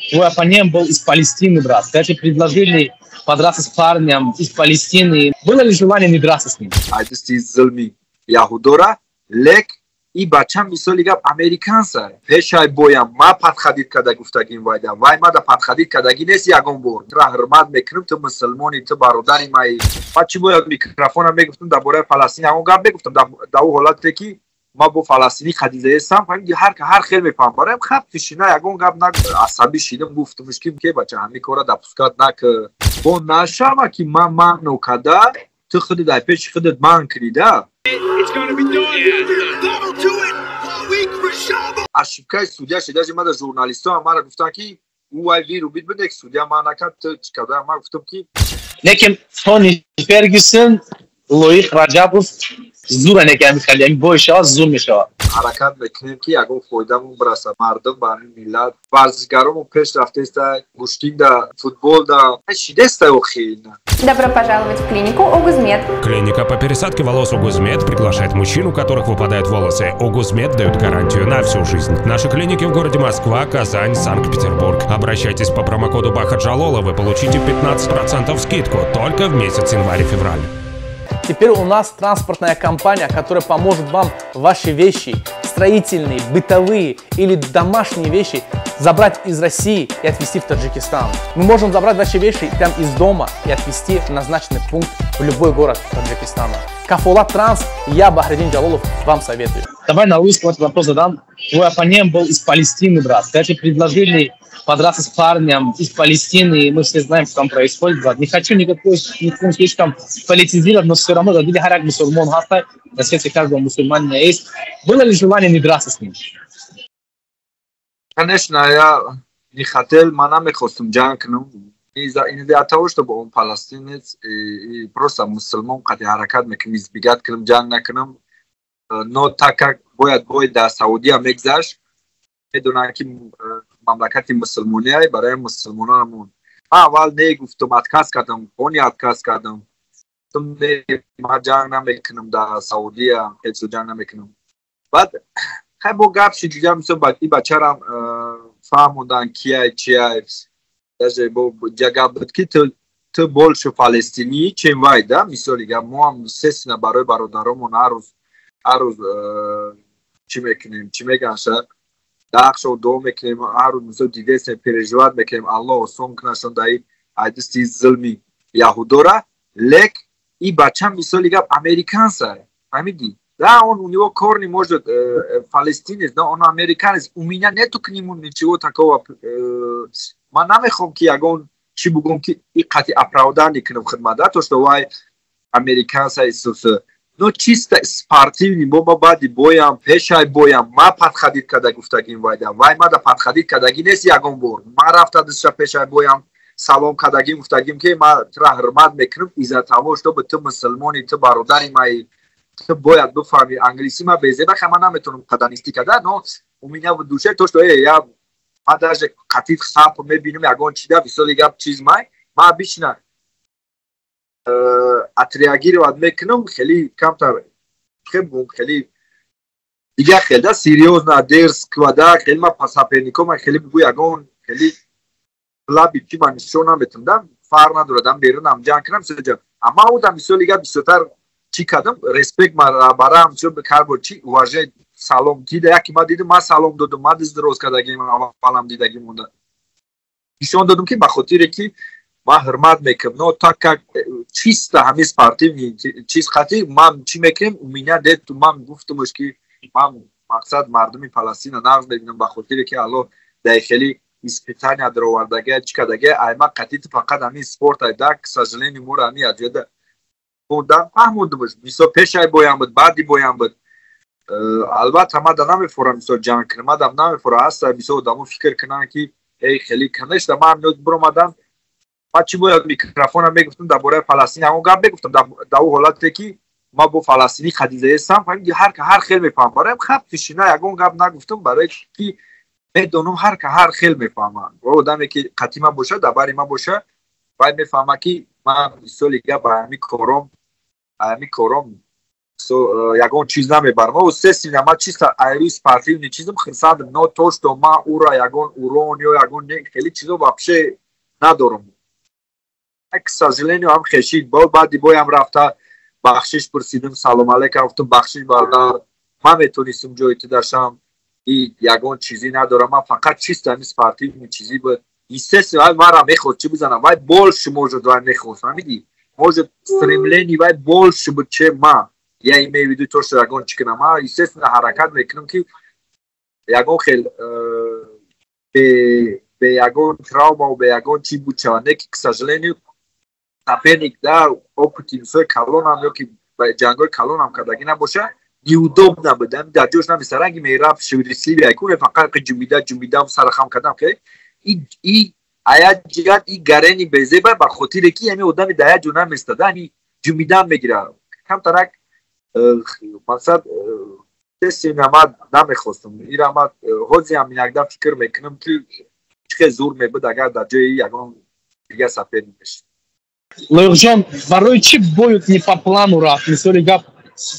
твой оппонент был из Палестины, брат. Когда тебе предложили подраться с парнем из Палестины, было ли желание не драться с ним? Айдисти злми Яхудора, лек и бачам мисоли гап американса. Пешай боям ма падхадид када гуфтагин вайда. Вай ма да падхадид кадаги нест ягон бор. Тра хурмат мекунам ту мусулмони ту бародари маи. Бачи бояд микрофона мегуфтам да бораи Палестин ягон гап мегуфтам да у ҳолате ки ما با فلسطینی خدیجه هستم فهمیدی هر خیلی میفهم برام خب پیشینا یگون گپ نگ عصبی شیدم گفتمش که بچه همین کارا دپسکات نک با نشما که من نوکدا تو خودت در پیش خودت من کریده اشکای سودیا شده از من ژورنالیست‌ها ما را گفتن که او وی رو بید بده سودیا ما نکرد چیکار ما گفتم که لیکن تونی فرگوسن لوئیس راجابوف زور نکردن خیلی این بویشا زور میشه حرکت میکنیم که یگون فایدهمون برسه مردم برای ملت ورزشکارامون پیش رفته است گوشتین در فوتبال در شیده است خیلی Добро пожаловать в клинику Огузмед. Клиника по пересадке волос Огузмед приглашает мужчин, у которых выпадают волосы. Огузмед дает гарантию на всю жизнь. Наши клиники в городе Москва, Казань, Санкт-Петербург. Обращайтесь по промокоду Бахаджалола, вы получите 15% скидку только в месяц январь-февраль. Теперь у нас транспортная компания, которая поможет вам ваши вещи, строительные, бытовые или домашние вещи, забрать из России и отвезти в Таджикистан. Мы можем забрать ваши вещи прямо из дома и отвезти в назначенный пункт в любой город Таджикистана. Кафолат Транс, я, Бахридин Джалолов, вам советую. Давай на русском этот вопрос задам. Твой оппонент был из Палестины, брат. Когда тебе предложили подраться с парнем из Палестины, мы все знаем, что там происходит, брат. Не хочу никакой слишком политизировать, но все равно, видя харак мусульман, на свете каждого мусульманина есть. Было ли желание не драться с ним? Конечно, я не хотел, мана мехостум джанкну. Из-за того, чтобы он палестинец и просто мусульман, когда харакат мекнем избегать кнем джанг накнем, но так как боят до Саудия мегзаш, میدونن که مملکت مسلمانی برای مسلمانانمون اول نگفتم ادکاس کردم اونی ادکاس کردم تم ما جنگ نمیکنم در سعودیه هیچ جنگ نمیکنم بعد خیلی با گپ شدیدم مثلا بعدی بچه‌رم فهموندن کیه چیه даже با جگه بود که تو بولش فلسطینی چه وایده مثلا ما هم سیستم برای برادرامون هر روز چی میکنیم چی میگن داخل و دو میکنیم هر روز مثلا دیده سه پرژواد میکنیم الله سون کنشون دایی айдисти злми Яхудора, лек и бачам мисоли гап американца. Фамиди? Да, у него корни может палестинец, но он американец. У меня нету к нему ничего такого. Мы намехом ки ягон чи бугом ки и кати оправдание к нам хадмада, то что вай американца Иисус. Но чисто спортивный, боба бади боям, пешай боям, ма подходит когда гуфтагин вайда. Вай ма да подходит когда гинес ягон бор. Ма рафта дыша пешай боям. سلام کردیم گفتیم که ما را حرمت میکنم ایزا تماش تو به تو مسلمانی تو برادری مایی تو باید بفهمی انگلیسی ما بیزه بخه من نمیتونم قدانیستی کده نو امینه و دوشه توش تو یا ما درجه قطیت خب میبینم یکان چیده ویسالی گب چیز مای ما بیشنه اتریاگیر واد میکنم خیلی کمتر خیلی دیگه خیلی سیریوز نه درس کواده خیلی ما پاساپرنیکو خیلی بگو یکان خیلی لابی که من نشون نمیتونم فار ندارم بیرونم جان کنم سجا اما او دم سولیگا بیشتر چی کردم ریسپکت ما برام چون به کار بود چی واژه سلام دیده یکی ما دیدم ما سلام دادم ما دست درست کردیم اولم دیدگی مونده نشون دادم که به خاطر که ما حرمت میکنم نه تا که چیست همه سپارتیو چیز خاطر ما چی میکنیم امینه دید تو ما گفتمش که ما مقصد مردمی فلسطین نقض ببینم به خاطر که الله داخلی испытания дровардага чикадага айма қатит фақат ами спорт айда к сожалению мора ами аҷода ондан фаҳмудмуш мисол пешай боям буд баъди боям буд албатта ма да намефора мисол ҷанг кунам ма дам намефора ҳаста мисол одамо фикр кунанд ки эй хеле канешта ма амнӯз биромадам ма чӣ бояд микрофона мегуфтам дар бораи фаластин ягон гап мегуфтам дар ӯ ҳолате ки ма бо фаластинӣ хадизаестам фаҳмиди ҳар хел мефаҳмам бароям хаб пишина ягон гап нагуфтам барои ки میدونم هر خیل میفهمم و آدمی که قطعی باشه دبری ما باشه باید میفهمه که من سالی که با همی کارم ягон чиз намебарам естественно ман чисто айрии спортивни чизм хирсандам но то что ман ура ягон урон ё ягон хеле чизо вообще надорам к сожалению ҳам хешид баъди боям рафта бахшиш пурсидам салом алейкум гуфтам бахшиш бардар ман метонистам ҷои ту дашам и ягон чизи надорам ман фақат чисто ҳами спортивни чизи буд естественно мара мехост чӣ бизанам вай больше может вай мехост фаҳмидӣ может стремление вай больше буд чем ман я имею в виду то что ягон чӣ кунам ман естественно ҳаракат мекунам ки ягон хел бе ягон травма бе ягон чӣ буд шавад не ки к сожалению соперник да опыти мисоли калонам ё ки ҷангҳои калонам кардаги набоша неудобно буд дар ҷош намисаранги мерафт швидисливия куне фақат ҷумидам сарахам кардам ки и ая ҷиҳат и гарени безеба ба хотире ки ҳами одами да я ҷо наместада ҳами ҷумидан мегира камтарак мақсад естественно ман намехостам ира ман ҳозиам инакда фикр мекунам ки чӣ хел зур мебуд агар дар ҷои ягон дига соперник мешид Лоиқҷон, барои чӣ боюд не по плану рафт? Мисоли гап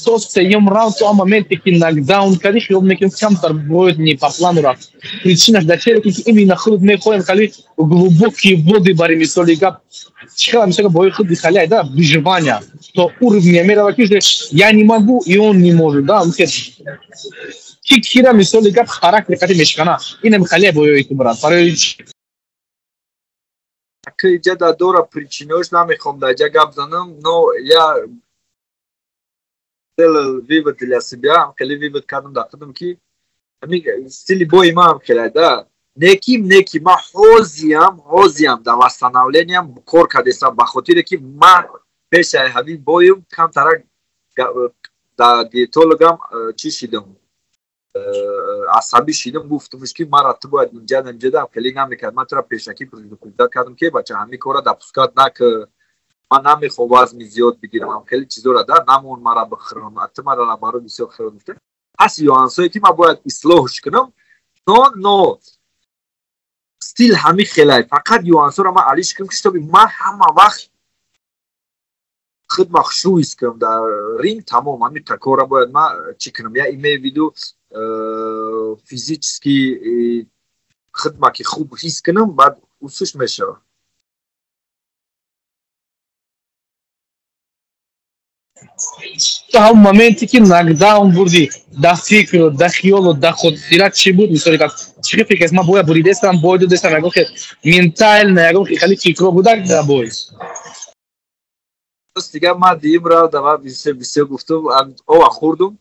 то сеюм раунд то моменте ки нокдаун кардӣ хиёл мекунӣ камтар боюд не по плану рафт. Причинаш дар чире ки именно худ мехоҳем хали глубокие воды бари мисоли гап чиқадр мисоли бои худ хали айда выживания то уровня мерава ки я не могу и он не может да ки кира мисоли гап характер кати мешкана инам хали бои ту брат барои иҷа да дора причинаҳош намехоҳам дар ҷа гап занам но я вивод для себя хеле вивод кардам дар худам ки стили бои ман хелада неким ман ҳозиам дар восстановлениям кор кардесам ба хотире ки ман пешаи ҳамин боим камтарак дар диетологам чӣ шидам асабӣ шидам гуфтамш ки мара ту бояд инҷа хеле намекард ман тура пешакӣ предупреждат кардам ки бача ҳамин кора допускат накӣ ман намехоҳам вазни зиёд бигирам хеле чизора да намон мара бихӯрам ту мара наоборот бисёр хӯрам гуфта ҳаст юансое ки ман бояд ислоҳш кунам но стил ҳамин хелай фақат юансора ман алиш кунам ки штоби ман ҳама вақт худма хушрӯ ҳис кунам дар ринг тамом ҳамин кора бояд ман чӣ кунам я имею в виду физически худма ки хуб ҳис кунам баъд усуш мешавад ҳам моменте ки нокдаун бурдӣ да фикру да хиёлу да хотират чӣ буд мисоли гап чӣ хел фикр ман бояд буридестам бояду дестам ягон хел ментально ягон хели фикро буда да бой дигар ман диюм равда ва бисёр гуфтум ова хӯрдум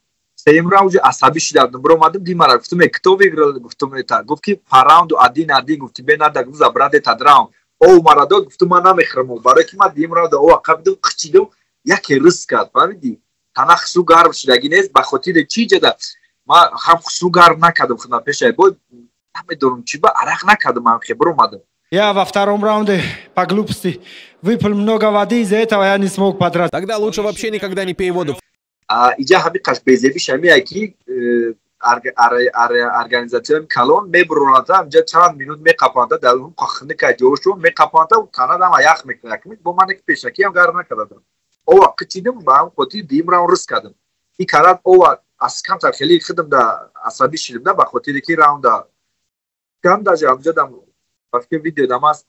сеюм раунд асабӣ шидам биромадам димара гуфтум кто выиграл гуфтум это гуфт ки по раунду 1-1 гуфти бе нада гуфт забрад этот раунд о мара дод гуфтум ман намехӯрам барои ки ман диюм равда ова қабидум қичидум яке риск кард фаҳмидӣ тана хусрӯ гарм шудагӣ нест ба хотири чӣ ҷада ман ҳам хусрӯ гарм накардам худма пешаи бо намедонам чӣ ба арақ накардам ҳам хе биромадам Я во втором раунде по глупости выпил много воды, из-за этого я не смог подраться. Тогда лучше вообще никогда не пей воду. Иҷа ҳами қаш безебиш ҳамия ки организатсияи калон мебуронада ҳамҷа чанд минут меқапанда дар он қахника ҷошо меқапанда канадам ях мекунад бо мане ки пешакӣ ҳам гар накардам ова қичидам ба ҳам хотир дим раунд риск кардам и карад ова аз камтар хеле худам да асабӣ шидам да ба хотире ки раунда кам даже ҳамҷадам вақти видео дамаст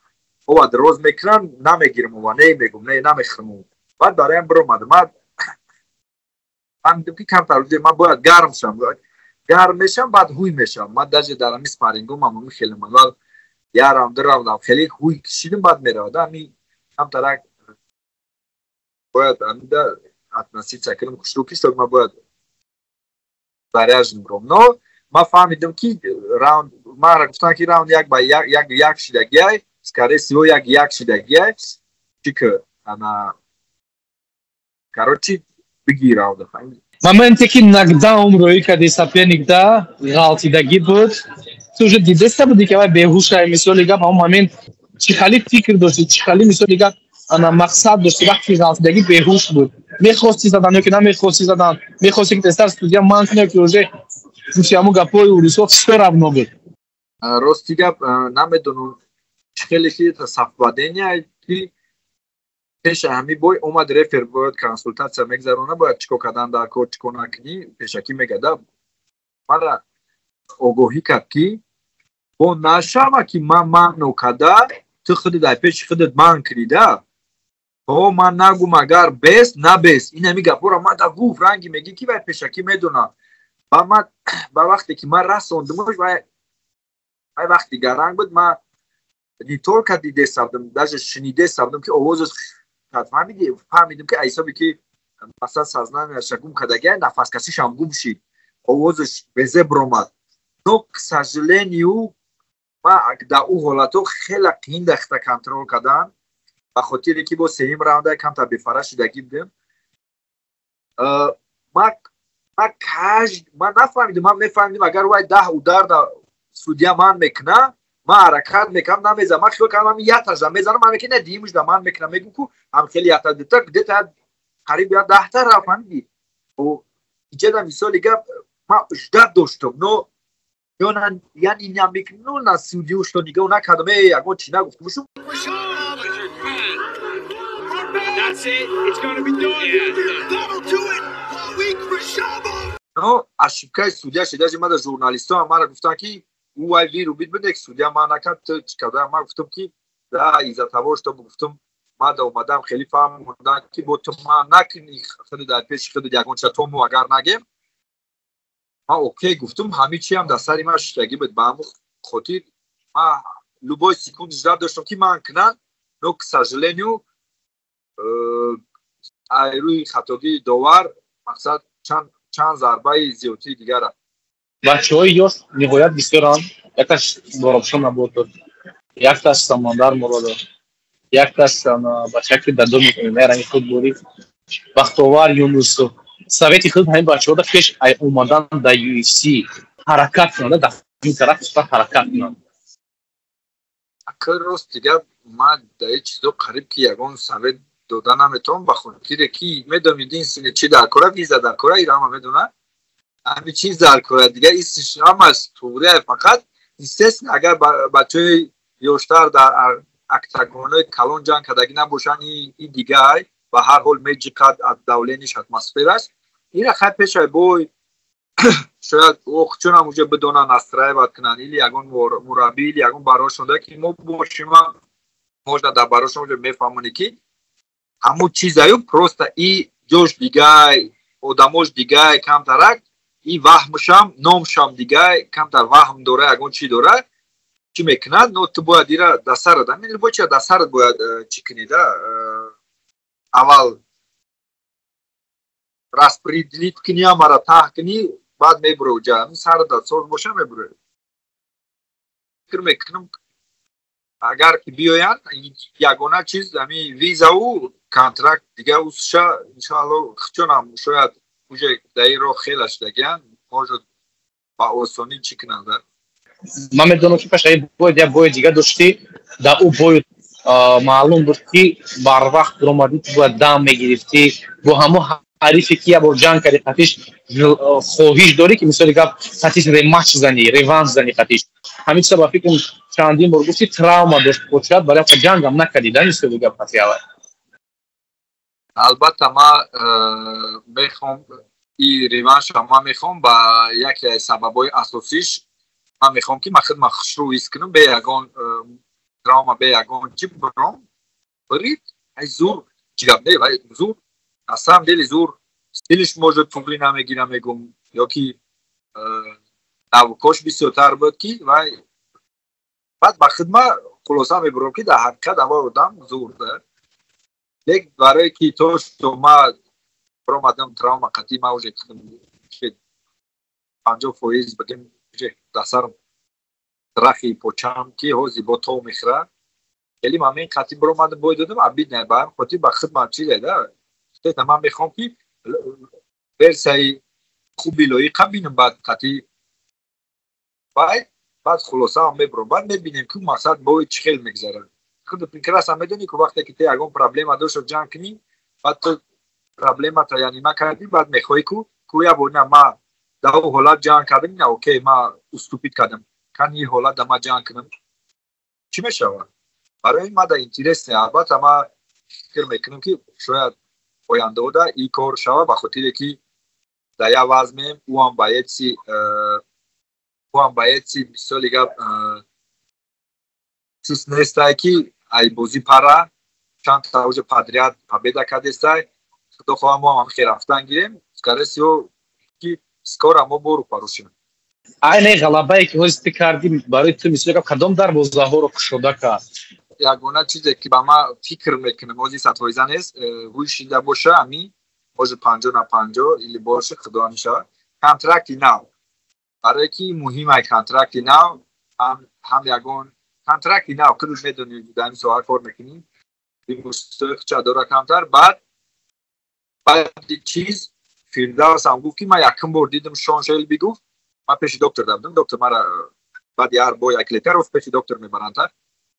ова дроз мекунам намегирам ова немегум намехӯрам баъд бароям биромадам ман ки камтар ман бояд гарм шам гарм мешам баъд ҳуй мешавам ман даже дар ҳами спарингом ҳам мехелам вал я раунд ду раундам хеле ҳуй кишидам баъд меравад ҳами камтарак бояд ҳамида относиться кунам хушрӯ ки штоби ман бояд заряжен биром но ман фаҳмидам ки раунд ман гуфтам ки раунд як ба як шидагиай скорее всего як шидагиай чӣ ки ана короче бигир раунда моменте ки нокдаун роӣ карди соперник да ғалтидагӣ буд ту уже дидеста буди ки вай беҳуша мисоли гап ҳамон момент чӣ хали фикр дошти чӣ хали мисоли гап ана мақсад дошти вақти ғалтидагӣ беҳуш буд мехости задан ё ки намехости задан мехости ки тестар студия ман кунем ки уже гуфти ҳамон гапҳои урусо всё равно буд рости гап намедонам чӣ хеле ки совпадения ки پیش همی بوی اومد رفر باید کنسولتاسیا مگذرونه باید چیکو کردن در کار چیکو نکنی پیشکی میگه مرا آگاهی کرد که با نشما که من نکده تو خودت در پیش خودت من کریده با من نگو مگر بس نه بس این همی گپورا من در گوف رنگی میگی که باید پیشکی میدونه با وقتی که من رسوندمش و وقتی دیگر رنگ بود من نیطور که دیده سبدم در شنیده سبدم که آوازش فهمیدم که ایسابی که مثلا سازنان شگوم کدگه نفس کسیش هم گوم شید آوازش بزه برامد نو سجلینیو ما در او حالتو خیلی قین دخته کنترول کردن و خاطری که با سهیم راونده کم تا بفرش دگی بودم من نفهمیدم من میفهمیدم اگر وای 10 او در سودیا من میکنه ما حرکت میکنم نمیزم من خیلی کنم من یه تازه میزنم من میکنه دیمش در من میکنم میگم که هم خیلی یه تازه دیتا قریب یا 10 تا را فهمیدی و اینجا در مثالی گفت ما اجداد داشتم نو یعنی این هم میکنم نو نه سودیوش تو نگه و نکردم اگه چی نگفتم بشم نو از شبکه سودیا شده ما در ژورنالیست ها ما را گفتن که او وی رو بید بده که سودیا ما نکرد چی کرده ما گفتم که در ایزت هواش تو گفتم ما در اومدم خیلی فهموندن که با تو ما نکنی خیلی در پیش خیلی دیگون چطور مو اگر نگیم ما اوکی گفتم همه چی هم در سری ما شتگی بود با همون خاطر ما لوبای سیکوند اجرا داشتم که من کنن نو که سجلینیو روی خطاگی داور مقصد چند ضربه زیوتی دیگر بچه‌های یوس نهایت بسیارن یکش بارابشون نبود یکتاش ساماندار مراد یکتاش بچه‌ای در دو میکنه رنگ فوتبالی بختیار یونس سویتی خود همین بچه‌ها در پیش اومدن در یو اف سی حرکت کنند در این طرف است حرکت کنند اکر روز دیگه ما در چیزو قریب که یگان سویت دادن نمیتونم بخاطر کی میدونید سینه چی در کره ویزا در کره ایران میدونه همین چیز در کره دیگه ایستش هم از توره فقط استثنا اگر بچه یوشتر در اکتاگون کلون جنگ کدگی نباشن این دیگه و هر حال میجیکد از دولینش اتمسفر است این خیلی پیش بوی شاید چون هم اوجه بدونن استرای باید کنن ایلی یگون مرابی ایلی یگون براشونده که ما باشیم موجود در براشون میفهمونی که همون چیزایو پروستا ای جوش دیگه آدموش دیگه کم ترک ای وهمشم نامشم دیگه کم تر وهم داره اگون چی داره چی میکنند نو تو باید ایره دسته رو دارم این باید دسته رو باید چی کنیده اول رسپریدلیت کنی هم را تح کنی بعد میبره او جا سر دستور باشه میبره فکر میکنم اگر که بیاین یگانه چیز همی ویزا و کانترکت دیگه اوسشا انشاءالله چون هم شاید اوجه دایی رو خیلش دگیان موجود با آسانی چی کنند من میدونم که پشت باید دیگه داشتی در او باید معلوم بود که بر وقت برامدی تو باید دم میگرفتی با همه حریفی که یه بار جنگ کردی خطیش خواهیش داری که مثالی که خطیش ریمچ زنی ریوانس زنی خطیش همین سبب فکرم چندین بار گفتی تراوما داشت باشد برای جنگ هم نکردی در نیست که دیگه خطی آور البته ما میخوام این ریوانش ما میخوام با یکی سببای اساسیش من میخوام که مخد مخشرو ایست کنم به یگان تراوما به یگان چی برام برید ای زور چیگم نه ولی زور اصلا دلی زور ستیلش موجود فنگلی نمیگیرم میگم یا که نوکاش بسیارتر بود که وای بعد با خدمه خلاصه میبرم که در حقیقت اما آدم زور ده لیک برای که تو ما برام آدم تراوما قطعی ما اوجه که 50% بگیم دسترم ترخی پوچم که هوزی با تو میخره خیلی من این قطعی برام آدم باید دادم عبید نه باید خطی با خدمه چیزه ده من میخوام که برسای خوبی لایی قبینم بعد قطعی بعد خلاصه هم میبرم بعد میبینیم که مقصد باید چه خیل میگذاره خود پینکراس هم میدونی که وقتی که تا یکون پرابلم داشت و جنگ کنی بعد تو پرابلم تا یعنی ما کردی بعد میخوایی که کویا بود نه ما در اون حالت جنگ کردیم نه اوکی ما استوپید کردم کن این حالت در ما جنگ کنم چی میشه برای ما در اینترست نه البته ما فکر میکنم که شاید آینده اودا این کار شود به خاطر که در یه وزمه او هم باید سی مثال دیگه چیز نیسته که ای بازی پره چند تا اوج پادریات победа کردسته خدا خواه ما هم خیر رفتن گیریم скорее که скоро ما برو پروشیم айне ғалабае ки ҳозир кардим барои ту мисол кадом дарвозаҳоро кушода кард ягона чизе ки ба ма фикр мекунам ҳозир сатоиза нест рӯи шида боша ами ҳозир 50-50 или боша худо мешавад контракти нав барое ки муҳим ай контракти нав ҳам ягон контракти нав худуд медонӣ дар ин соҳа кор мекунӣ бимустохча дора камтар баъд чиз фирдавс ҳам гуфт ки ман якум бор дидам Шон Шелби гуфт ман пеши доктор давдам доктор мара баъди ҳар бо як литр пеши доктор мебаранд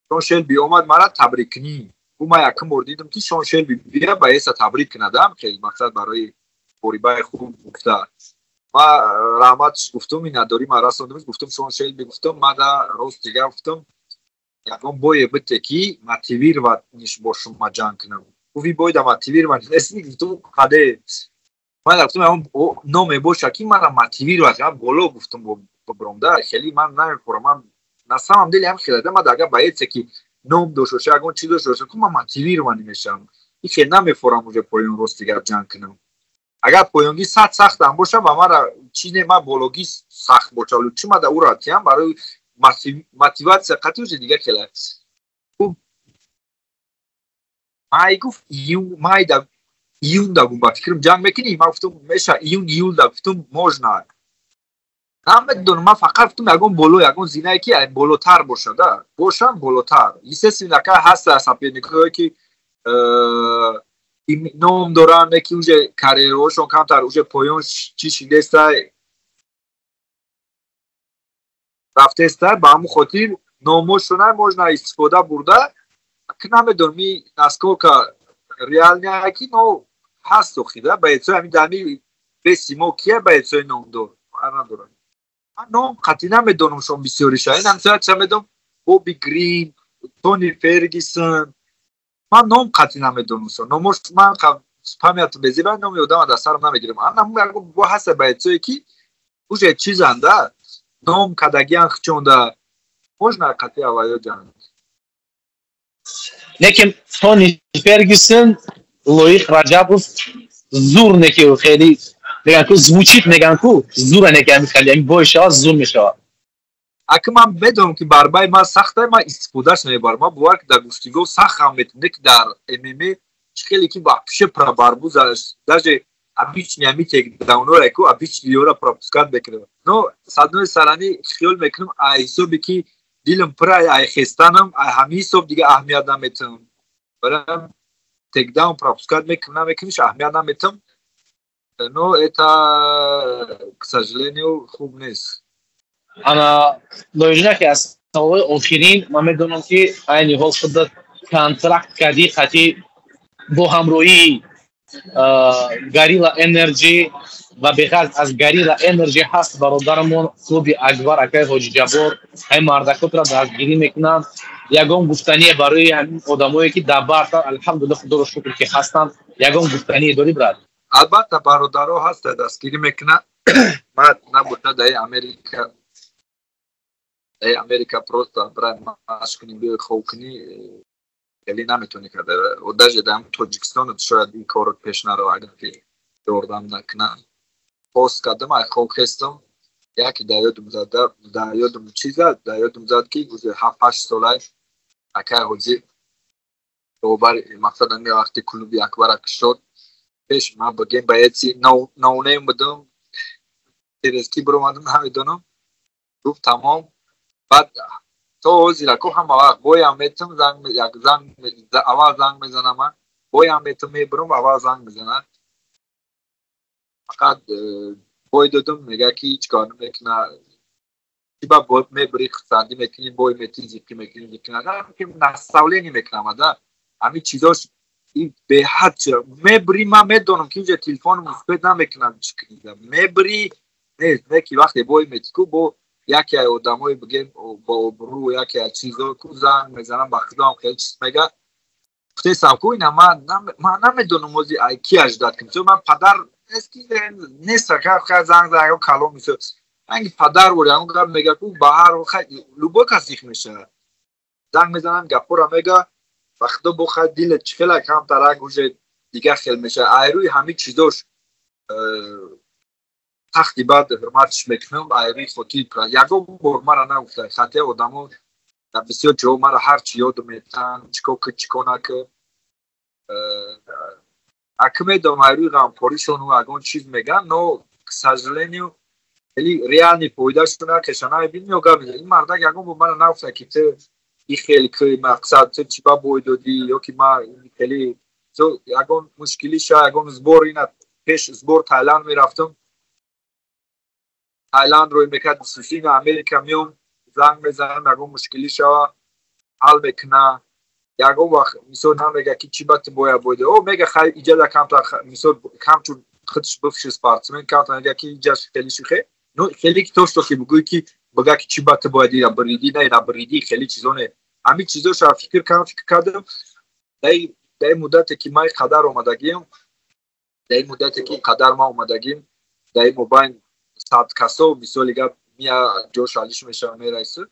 Шон Шелби омад мара табрик кунӣ ӯ ман якум бор дидам ки Шон Шелби бия ба эса табрик кунадам хеле мақсад барои борибаи хуб гуфта ма раҳматш гуфтум ин надорӣ ма расондамш гуфтум Шон Шелби гуфтум мада рост дига гуфтум ягон бое бите ки мотивировать ниш бо шума ҷанг кунам гуфти боида мотивировать нест гуфтум хаде ман гуфтум ягон ном мебоша ки мара мотивировать кунад боло гуфтум бо бромда хеле ман намехӯрам ман на самом деле ҳам хелада ман ага ба эце ки ном дошт боша ягон чиз дошт боша ки ман мотивированӣ мешавам и хеле намефорам уже поён рост дига ҷанг кунам агар поёнгӣ сад сахтам боша ба мара чизе ман бологӣ сахт бошаву чӣ мада ура тиям барои мотивация қатъи уже дига хела май гуфт май да июн да гум ба фикрам ҷанг мекунӣ ман гуфтум меша июн июл да гуфтум можно намедонам ман фақат гуфтум ягон боло ягон зинае ки болотар бошада бошам болотар естественно ака ҳаста соперникое ки ном доранд ки уже карьераҳошон камтар уже поён чӣ шидеста рафтеста ба ҳамун хотир номошона можно истифода бурда намедонам и насколько реальная ки но ҳаст охида ба эцои ҳамин дами беси мо кия ба эцои номдор надорам ном қатъи намедонам шон бисёриша ин ҳамсоят ча медонам Боби Грин Тони Фергюсон ман ном қатъи намедонам номош ман памят безиба номи одама дар сарам намегирам ягон бо ҳаста ба эцое ки уже чизанда ном кадагиан хчонда можно қатъи аваё ҷанг лекин Тони Фергюсон Лоиқ Раҷабов зур неки хеле меган ку звучит меган ку зура неки ами хеле ами бой шава зур мешава ака ман медонам ки барбаи ман сахта ман истифодаш намебарам ман бовар ки дар гуштигоҳ сахт ҳам метавонам ки дар ММА чӣ хеле ки ба пише прабарбу даже обычный ами текдаунҳое ку обычный ёра пропускат мекунам но саднои сарани хиёл мекунам ай ҳисоби ки дилам пура ай хестанам ай ҳамин ҳисоб дига аҳамият наметавонам барам текдаун пропускат мекунам намекуниш аҳамият наметавонам но это к сожалению хуб нест ана лоиҷина ки аз саволҳои охирин ман медонам ки айни ҳол худат контракт кардӣ қатъи бо ҳамроҳии Горилла Energy ва беғарз аз Горилла Energy ҳаст бародарамон клуби Акбар акаи Ҳоҷиҷабор ҳай мардакотро дастгирӣ мекунанд ягон гуфтание барои ҳамин одамое ки дар бартан алҳамдулилла худоро шукр ки ҳастанд ягон гуфтание дорӣ брат албатта бародаро ҳаста дастгирӣ мекунад ман набуда дар Америка просто брай маш кунӣ биёй хоб кунӣ хеле наметавонӣ карда даже дар Тоҷикистон шояд ин корро пеш наро агар ки ёрдам накунад пост кардам ай хоб хестам яке дар ёдум зад ки гузер 7-8 солай акай ҳозир робари мақсад ами вақти клуби Акбара шуд пеш ман багем ба эци наунем будам терезки биромадам намедонам гуфт тамом баъд то ҳозир ако ҳама вақт боям метам аввал занг мезанам ман боям метам мебурам аввал занг мезанад фақат бой додам мега ки ҳеҷ кор намекуна тиба мебури хусандӣ мекунӣ бой метӣ зиқӣ мекунӣ наставление мекунам ада ҳамин чизош беҳад мебури ман медонам ки уже телефоном успед намекунам мебури нест не ки вақте бой метӣ ку бо яке ай одамои бигем бо обрӯ яке ай чизо ку занг мезанам ба худам хел чиз мега گفتم که اینا من نمیدونم موزی کی اجداد کنم چون من پدر اسکی نیست که زنگ کلام میشه من پدر بودم اون میگه که بهار خیلی لوبا کسیخ میشه زنگ میزنم گپورا میگه وقتا بخواد دل چخلا کم ترا گوشه دیگه خیلی میشه ایروی همه چیزاش تختی بعد حرمتش میکنم ایروی خودی پر یکو بار مرا نگفته خاطر آدمو بسیار جو مرا هر چی یاد میتن چیکو نکه اکمه دم ایروی غمخوریشون و اگون چیز میگن نو к сожалению خیلی ریال پویداشون که شما ببینید این مرد یکو با مرا نگفته که این خیلی که مقصد چی با بویدودی یا که ما خیلی تو یکون مشکلی شا یکون زبور اینا پیش زبور تایلند میرفتم تایلند روی میکرد سوشین امریکا میوم زنگ میزنم یکون مشکلی شا حل بکنه یکون وقت میسون هم میگه که چی بات بویده او میگه خیلی ایجاد کم تا میسون کم چون خودش بفش اسپارتمن کم تا میگه که ایجاد خیلی شوخه نو خیلی که توش تو که بگویی که بگه که چی بات بویدی یا بریدی نه یا بریدی خیلی چیزونه همین چیزاش را فکر کردم در مدتی که ما قدر اومدگیم در مدتی که قدر ما اومدگیم در موبایل صد کسو مثالی گفت میا جوش علیش میشه میرسه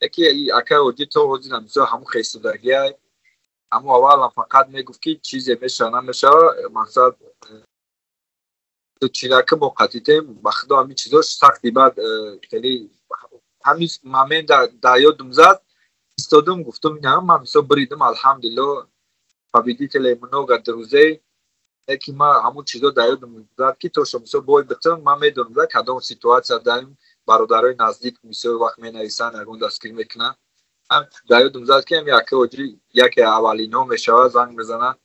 یکی اکا اودی تو اودی نمیشه همون خیلی درگیه همون اول فقط میگفت که چیزی میشه نمیشه مقصد تو چیزی با قطعیته بخدا همین چیزاش سختی بعد خیلی همین مامین در یادم زد استادم گفتم نه من مثلا بریدم الحمدلله فبیدیتله منوگا دروزه یکی ما همون چیزا در یادم زد که تو شما بای بتم من میدونم که کدام سیتواسیا داریم برادرای نزدیک مثلا وقت می نویسن اگه دستگیر میکنن هم در یادم زد که یکی اوجی یکی اولینو میشه زنگ بزنن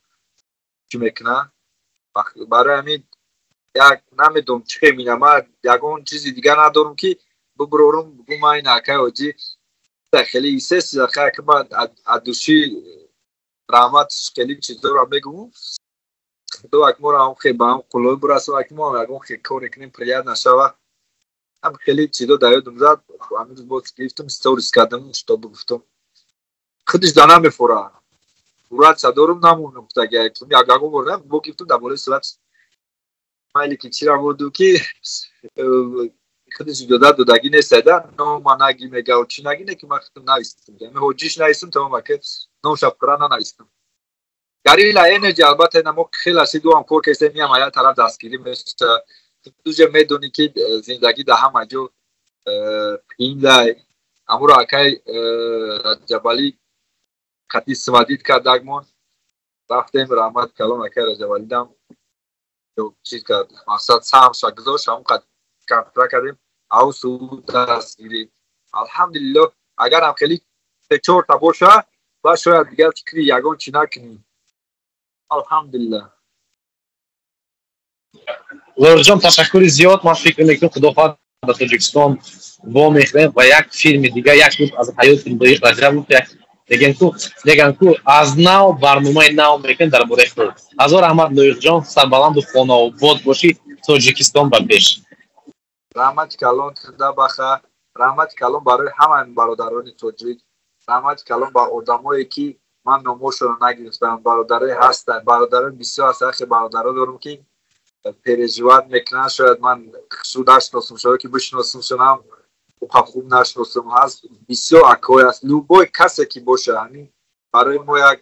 چی میکنن برای همین یک نمیدونم چه میگم یکون چیزی دیگه ندارم که ببرورم بگم این اکه اوجی خیلی ایسیست داخل که من ادوشی رحمتش خیلی چیزا رو میگم دو اکمور هم خیلی با هم قلوی برسو اکمور هم اگه خیلی کاری کنیم پریاد نشوه هم خیلی چیزا در یادم زد همین بود گفتم استوریس کردم شتا بگفتم خودش دانه میفوره برات صدورم نمونه گفته اگه اگه بردم بگفتم در مورد صورت مایلی که چی را بودو که خودش دودگی نیستن نو ما نگی میگه و چی نگی نه که من خودم نویستم من حجیش نویستم تمام که نو شب قرآن نویستم گری لعنه البته نمو خیلی سیدو هم کور کسی میام آیا طرف دستگیری میشه دوجه میدونی که زندگی ده همه جو این لای امور اکای جبالی خطی سمادید کردگمون رفتیم رحمت کلام اکای جبالی دم چیز کرد مقصد سهم شگذاش هم قد کار کردیم او سود دستگیری الحمدلله اگر هم خیلی چهار تا باشه و شاید دیگر فکری یگان چی نکنیم الحمدلله لورجان تشکر زیاد من فکر میکنم خداوند به تاجیکستان وا میخوره و یک فیلم دیگه یک بود از حیات دایق رجب بود دیگه کو از نو برنامه نو میکن در باره خود هزار رحمت دایق جان سربلند و خانه و باد باشی تاجیکستان به پیش رحمت کلام خدا بخیر رحمت کلام برای همه برادران تاجیک رحمت کلام با آدمایی که من نامشون نگرفتم برادرای هستن برادران بسیار هستن برادران دارم که پرجوات میکنن شاید من خودش نشناسم شاید که بشناسم شنم خوب نشناسم هست بسیار اکوی است لوبای کسی که باشه همین برای ما یک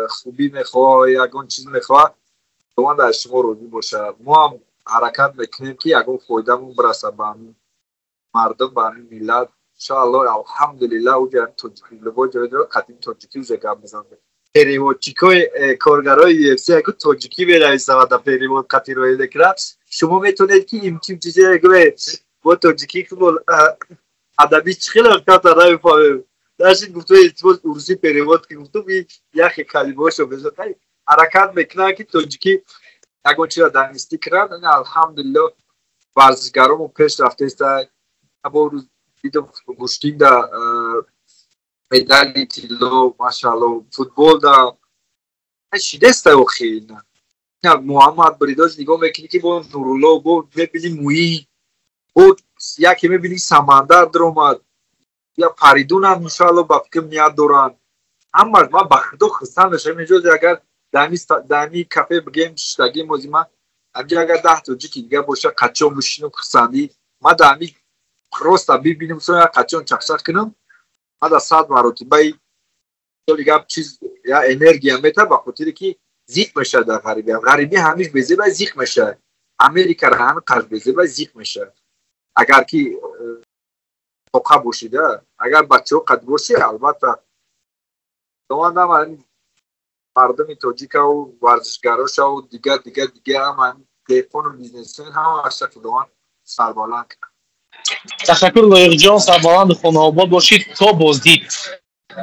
خوبی میخواه یکون چیز میخواه دوان در شما روزی باشه ما هم حرکت میکنیم که یکون فایدهمون برسه به همین مردم به همین ملت انشاءالله الحمدلله اوجه توجیکی لبای جای قدیم توجیکی اوجه گم بزنم پریواتچیکای کارگرای UFC اگه توجیکی بنویسن و در پریوات قطعی روی دکرد شما میتونید که این چیم چیزی اگه با توجیکی که ادبی خیلی وقت رای فهمیم داشتید گفتم اتفاق اروسی پریوات که گفتم یک کلمه‌شو بزنید حرکت میکنن که توجیکی اگه چی را دانستی کردن الحمدلله ورزشگرامون پیش رفته است اما روز دیدم گوشتین در مدالی تیلو ماشاءالله فوتبال دا شیدست او خیلی نه محمد بریداش نگاه میکنی که با نورالله با میبینی مویی با یکی میبینی سمندر در اومد یا پریدون هم انشاءالله با فکر میاد دوران اما ما بخدو خستان بشم اینجوری اگر دمی کافه بگیم شتاگی موزیما امجا اگر 10 تا جیکی دیگه باشه قچون مشینو خستاندی ما دمی خروستا ببینیم سویا قچون چخشق کنم ما دا 100 مرتبه دیگه چیز یا انرژی میته با خاطر که زیق میشه در غریبی همیشه بزی با زیق میشه امریکا را هم قرض بزی با زیق میشه اگر که توقع باشیده اگر بچه قد باشی البته دوانده من مردم توجیک و ورزشگراش و دیگه هم تلفن و بیزنسمن هم اشتاق دوان سربالان کنن. تشکر لایق جان، سربالند خانه آباد باشید تا بازدید.